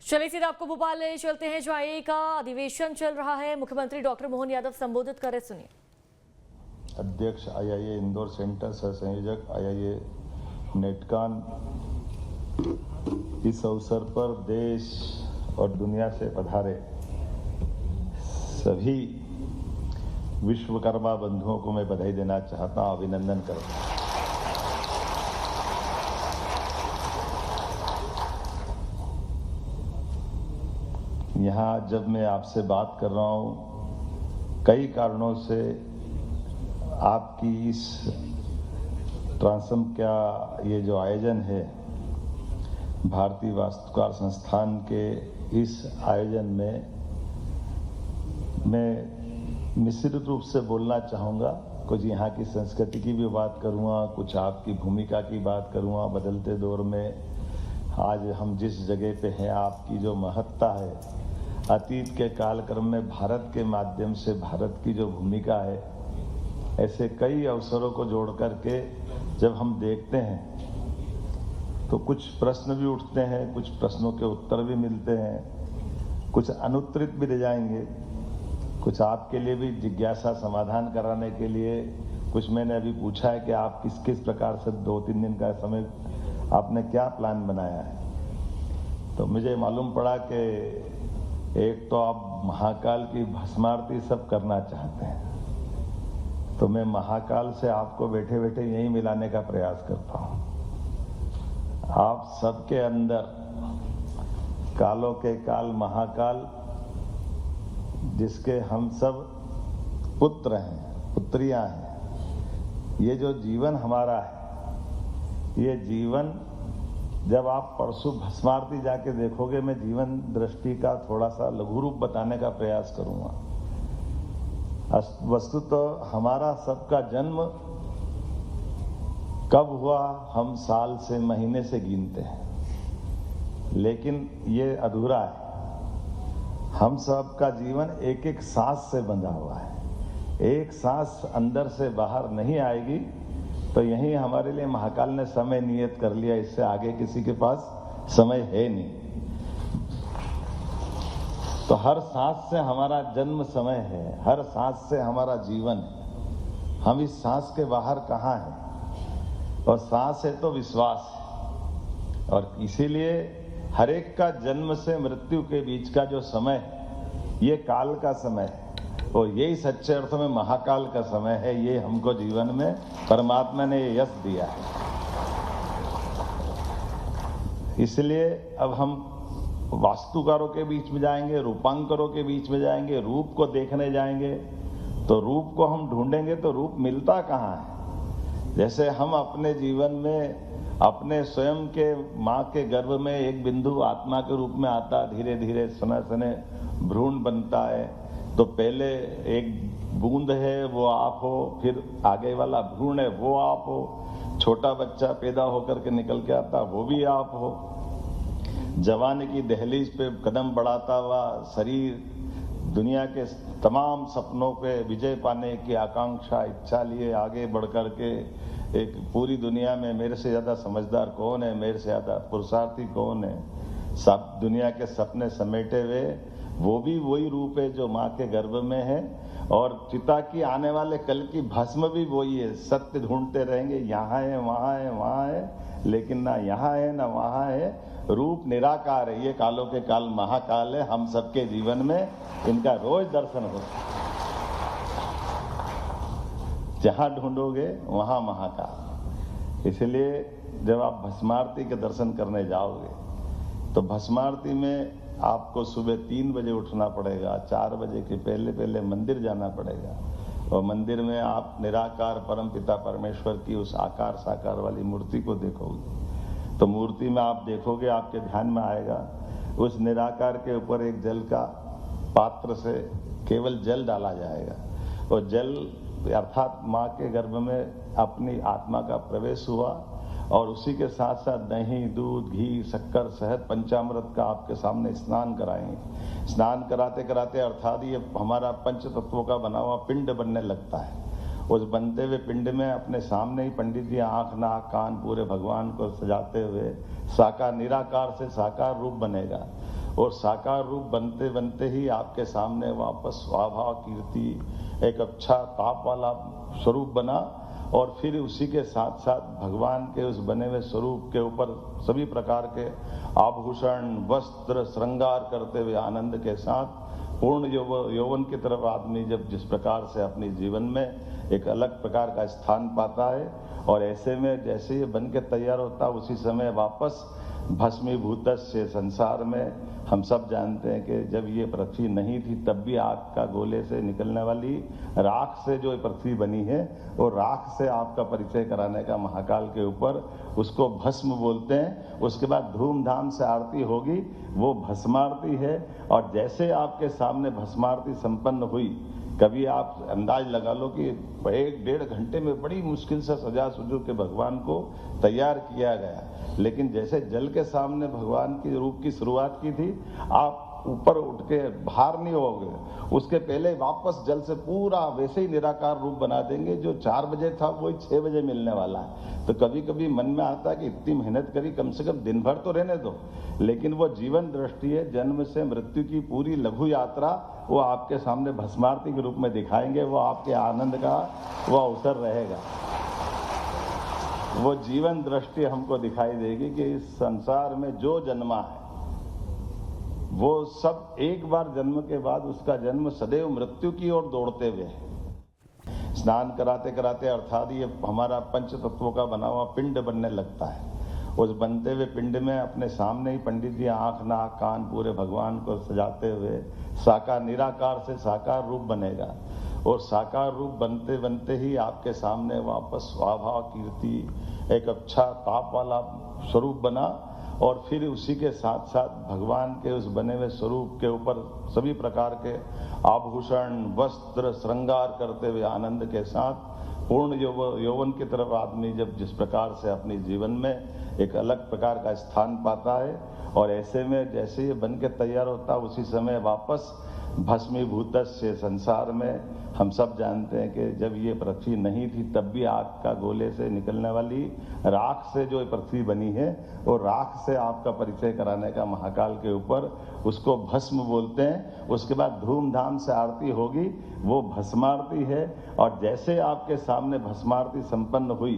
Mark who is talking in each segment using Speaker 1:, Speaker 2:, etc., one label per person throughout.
Speaker 1: चलिए सीधे आपको भोपाल ले चलते हैं, जो आईआईए का अधिवेशन चल रहा है। मुख्यमंत्री डॉक्टर मोहन यादव संबोधित कर रहे, सुनिए।
Speaker 2: अध्यक्ष आईआईए इंदौर सेंटर, सह संयोजक आईआईए नेटकान, इस अवसर पर देश और दुनिया से पधारे सभी विश्वकर्मा बंधुओं को मैं बधाई देना चाहता हूं, अभिनंदन करता हूं। यहाँ जब मैं आपसे बात कर रहा हूँ, कई कारणों से आपकी इस ट्रांसम का ये जो आयोजन है, भारतीय वास्तुकार संस्थान के इस आयोजन में मैं मिश्रित रूप से बोलना चाहूँगा। कुछ यहाँ की संस्कृति की भी बात करूँगा, कुछ आपकी भूमिका की बात करूँगा। बदलते दौर में आज हम जिस जगह पे हैं, आपकी जो महत्ता है, अतीत के कालक्रम में भारत के माध्यम से भारत की जो भूमिका है, ऐसे कई अवसरों को जोड़ करके जब हम देखते हैं तो कुछ प्रश्न भी उठते हैं, कुछ प्रश्नों के उत्तर भी मिलते हैं, कुछ अनुत्तरित भी रह जाएंगे, कुछ आपके लिए भी जिज्ञासा समाधान कराने के लिए कुछ मैंने अभी पूछा है कि आप किस किस प्रकार से 2-3 दिन का समय आपने क्या प्लान बनाया है। तो मुझे मालूम पड़ा कि एक तो आप महाकाल की भस्मारती सब करना चाहते हैं, तो मैं महाकाल से आपको बैठे बैठे यहीं मिलाने का प्रयास करता हूं। आप सबके अंदर कालों के काल महाकाल, जिसके हम सब पुत्र हैं, पुत्रियां हैं, ये जो जीवन हमारा है, ये जीवन जब आप परसों भस्मारती जाके देखोगे, मैं जीवन दृष्टि का थोड़ा सा लघु रूप बताने का प्रयास करूंगा। वस्तु तो हमारा सबका जन्म कब हुआ, हम साल से महीने से गिनते हैं, लेकिन ये अधूरा है। हम सबका जीवन एक एक सांस से बंधा हुआ है। एक सांस अंदर से बाहर नहीं आएगी तो यही हमारे लिए महाकाल ने समय नियत कर लिया, इससे आगे किसी के पास समय है नहीं। तो हर सांस से हमारा जन्म समय है, हर सांस से हमारा जीवन है। हम इस सांस के बाहर कहाँ हैं? और सांस है तो विश्वास है, और इसीलिए हर एक का जन्म से मृत्यु के बीच का जो समय है, ये काल का समय है, और यही सच्चे अर्थों में महाकाल का समय है। ये हमको जीवन में परमात्मा ने यश दिया है। इसलिए अब हम वास्तुकारों के बीच में जाएंगे, रूपांकरों के बीच में जाएंगे, रूप को देखने जाएंगे। तो रूप को हम ढूंढेंगे तो रूप मिलता कहाँ है? जैसे हम अपने जीवन में अपने स्वयं के माँ के गर्भ में एक बिंदु आत्मा के रूप में आता, धीरे धीरे सने सने भ्रूण बनता है। तो पहले एक बूंद है वो आप हो, फिर आगे वाला भ्रूण है वो आप हो, छोटा बच्चा पैदा होकर के निकल के आता वो भी आप हो। जवानी की दहलीज पे कदम बढ़ाता हुआ शरीर दुनिया के तमाम सपनों पे विजय पाने की आकांक्षा, इच्छा लिए आगे बढ़ कर के एक पूरी दुनिया में मेरे से ज़्यादा समझदार कौन है, मेरे से ज़्यादा पुरुषार्थी कौन है, सब दुनिया के सपने समेटे हुए, वो भी वही रूप है जो माँ के गर्भ में है। और चिता की आने वाले कल की भस्म भी वही है। सत्य ढूंढते रहेंगे, यहाँ है वहाँ है वहाँ है, लेकिन ना यहाँ है ना वहाँ है। रूप निराकार है, ये कालों के काल महाकाल है। हम सबके जीवन में इनका रोज दर्शन होता है। जहाँ ढूंढोगे वहाँ महाकाल। इसलिए जब आप भस्मारती के दर्शन करने जाओगे तो भस्मारती में आपको सुबह 3 बजे उठना पड़ेगा, 4 बजे के पहले पहले मंदिर जाना पड़ेगा, और मंदिर में आप निराकार परमपिता परमेश्वर की उस आकार साकार वाली मूर्ति को देखोगे। तो मूर्ति में आप देखोगे, आपके ध्यान में आएगा, उस निराकार के ऊपर एक जल का पात्र से केवल जल डाला जाएगा, और जल अर्थात माँ के गर्भ में अपनी आत्मा का प्रवेश हुआ, और उसी के साथ साथ दही, दूध, घी, शक्कर, शहद, पंचामृत का आपके सामने स्नान कराएंगे। स्नान कराते कराते अर्थात ये हमारा पंच तत्वों का बना हुआ पिंड बनने लगता है। उस बनते हुए पिंड में अपने सामने ही पंडित जी आँख, नाक, कान पूरे भगवान को सजाते हुए साकार निराकार से साकार रूप बनेगा। और साकार रूप बनते बनते ही आपके सामने वापस स्वाभा कीर्ति एक अच्छा ताप वाला स्वरूप बना और फिर उसी के साथ साथ भगवान के उस बने हुए स्वरूप के ऊपर सभी प्रकार के आभूषण वस्त्र श्रृंगार करते हुए आनंद के साथ पूर्ण यौवन की तरफ आदमी जब जिस प्रकार से अपने जीवन में एक अलग प्रकार का स्थान पाता है और ऐसे में जैसे ये बन के तैयार होता उसी समय वापस भस्मीभूत से संसार में हम सब जानते हैं कि जब ये पृथ्वी नहीं थी तब भी आग का गोले से निकलने वाली राख से जो पृथ्वी बनी है और राख से आपका परिचय कराने का महाकाल के ऊपर उसको भस्म बोलते हैं। उसके बाद धूमधाम से आरती होगी, वो भस्मारती है। और जैसे आपके सामने भस्मारती संपन्न हुई, कभी आप अंदाज लगा लो कि 1-1.5 घंटे में बड़ी मुश्किल से सजा सुजू के भगवान को तैयार किया गया, लेकिन जैसे जल के सामने भगवान की रूप की शुरुआत की थी, आप ऊपर उठ के बाहर नहीं होगे, उसके पहले वापस जल से पूरा वैसे ही निराकार रूप बना देंगे। जो 4 बजे था वही 6 बजे मिलने वाला है। तो कभी कभी मन में आता है कि इतनी मेहनत करी, कम से कम दिन भर तो रहने दो, लेकिन वो जीवन दृष्टि है। जन्म से मृत्यु की पूरी लघु यात्रा वो आपके सामने भस्मारती के रूप में दिखाएंगे। वो आपके आनंद का वो अवसर रहेगा। वो जीवन दृष्टि हमको दिखाई देगी कि इस संसार में जो जन्मा है वो सब एक बार जन्म के बाद उसका जन्म सदैव मृत्यु की ओर दौड़ते हुए है। स्नान कराते कराते अर्थात ये हमारा पंच तत्वों का बना हुआ पिंड बनने लगता है। उस बनते हुए पिंड में अपने सामने ही पंडित जी आंख नाक कान पूरे भगवान को सजाते हुए साकार निराकार से साकार रूप बनेगा और साकार रूप बनते बनते ही आपके सामने वापस स्वाभा कीर्ति एक अच्छा ताप वाला स्वरूप बना और फिर उसी के साथ साथ भगवान के उस बने हुए स्वरूप के ऊपर सभी प्रकार के आभूषण वस्त्र श्रृंगार करते हुए आनंद के साथ पूर्ण यौवन की तरफ आदमी जब जिस प्रकार से अपने जीवन में एक अलग प्रकार का स्थान पाता है और ऐसे में जैसे ये बन के तैयार होता उसी समय वापस भस्मीभूत से संसार में हम सब जानते हैं कि जब ये पृथ्वी नहीं थी तब भी आग का गोले से निकलने वाली राख से जो पृथ्वी बनी है और राख से आपका परिचय कराने का महाकाल के ऊपर उसको भस्म बोलते हैं। उसके बाद धूमधाम से आरती होगी, वो भस्मारती है। और जैसे आपके सामने भस्मारती संपन्न हुई,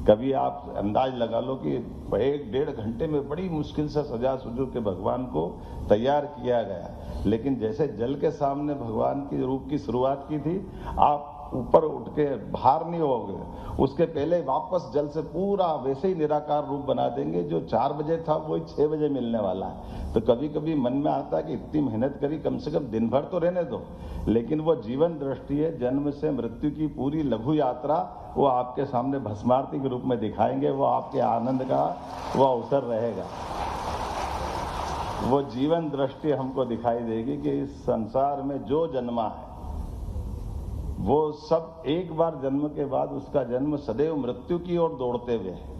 Speaker 2: कभी आप अंदाज लगा लो कि 1-1.5 घंटे में बड़ी मुश्किल से सजा सुजू के भगवान को तैयार किया गया, लेकिन जैसे जल के सामने भगवान की रूप की शुरुआत की थी, आप ऊपर उठ के बाहर नहीं होगे, उसके पहले वापस जल से पूरा वैसे ही निराकार रूप बना देंगे। जो 4 बजे था वही 6 बजे मिलने वाला है। तो कभी कभी मन में आता है कि इतनी मेहनत करी, कम से कम दिन भर तो रहने दो, लेकिन वो जीवन दृष्टि है। जन्म से मृत्यु की पूरी लघु यात्रा वो आपके सामने भस्मारती के रूप में दिखाएंगे। वो आपके आनंद का वो अवसर रहेगा। वो जीवन दृष्टि हमको दिखाई देगी कि इस संसार में जो जन्मा है वो सब एक बार जन्म के बाद उसका जन्म सदैव मृत्यु की ओर दौड़ते हुए है।